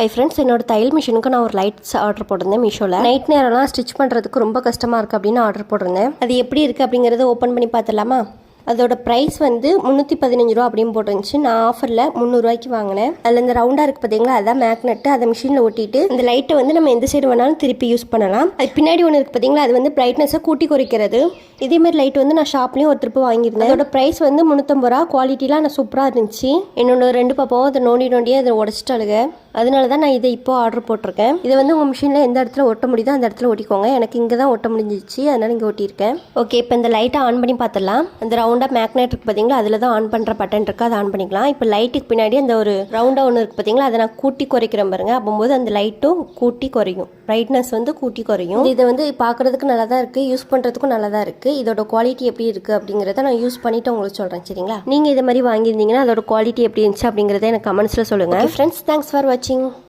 Hi friends, என்னோட தையல் மிஷினுக்கு நான் ஒரு லைட்ஸ் ஆர்டர் போட்டிருந்தேன் மீஷோவில். நைட் நேரம்லாம் ஸ்டிச் பண்ணுறதுக்கு ரொம்ப கஷ்டமாக இருக்குது அப்படின்னு ஆர்டர் போட்டிருந்தேன். அது எப்படி இருக்குது அப்படிங்கிறத ஓப்பன் பண்ணி பார்த்துடலாமா? அதோட ப்ரைஸ் வந்து 315 ரூபா அப்படின்னு போட்டுருந்துச்சு. நான் ஆஃபரில் 300 ரூபாய்க்கு வாங்கினேன். அதில் இந்த ரவுண்டாக இருக்குது பார்த்தீங்களா, அதான் மேக்னெட்டு. அதை மிஷினில் ஒட்டிட்டு இந்த லைட்டை வந்து நம்ம எந்த சைடு வேணாலும் திருப்பி யூஸ் பண்ணலாம். அது பின்னாடி ஒன்று இருக்குது பார்த்தீங்களா, அது வந்து பிரைட்னஸை கூட்டி குறைக்கிறது. இதேமாதிரி லைட் வந்து நான் ஷாப்லேயும் ஒரு திருப்பு வாங்கியிருந்தேன். அதோட ப்ரைஸ் வந்து 350 ரூபா. குவாலிட்டிலாம் நான் சூப்பராக இருந்துச்சு. என்னோட 2 பாப்பாவும் அதை நோண்டியே அதை உடச்சிட்டாளுங்க. அதனால தான் நான் இதை இப்போ ஆர்டர் போட்டிருக்கேன். இதை வந்து உங்கள் மிஷினில் எந்த இடத்துல ஒட்ட முடியுதோ அந்த இடத்துல ஒட்டிக்கோங்க. எனக்கு இங்கே தான் ஒட்ட முடிஞ்சிச்சு, அதனால் இங்கே ஒட்டியிருக்கேன். ஓகே, இப்போ இந்த லைட்டை ஆன் பண்ணி பார்த்துடலாம். அந்த ரவுண்டாக மேக்னெட் இருக்குது பார்த்தீங்களா, அதில் தான் ஆன் பண்ணுற பட்டன் இருக்குது, அதை ஆன் பண்ணிக்கலாம். இப்போ லைட்டுக்கு பின்னாடி அந்த ஒரு ரவுண்டாக ஒன்று இருக்குது பார்த்தீங்களா, அதை நான் கூட்டி குறைக்கிறேன் பாருங்க. அப்போது அந்த லைட்டும் கூட்டி குறையும், பிரைட்னஸ் வந்து கூட்டி குறையும். இதை வந்து பார்க்குறதுக்கு நல்லா தான் இருக்குது, யூஸ் பண்ணுறதுக்கும் நல்லா தான் இருக்குது. இதோட குவாலிட்டி எப்படி இருக்குது அப்படிங்கிறத நான் யூஸ் பண்ணிவிட்டு உங்களுக்கு சொல்கிறேன். சரிங்களா? நீங்கள் இதை மாதிரி வாங்கியிருந்தீங்கன்னா அதோட குவாலிட்டி எப்படி இருந்துச்சு அப்படிங்கிறத எனக்கு கமெண்ட்ஸில் சொல்லுங்கள். ஃப்ரெண்ட்ஸ், தேங்க்ஸ் ஃபார் வாட்சிங்.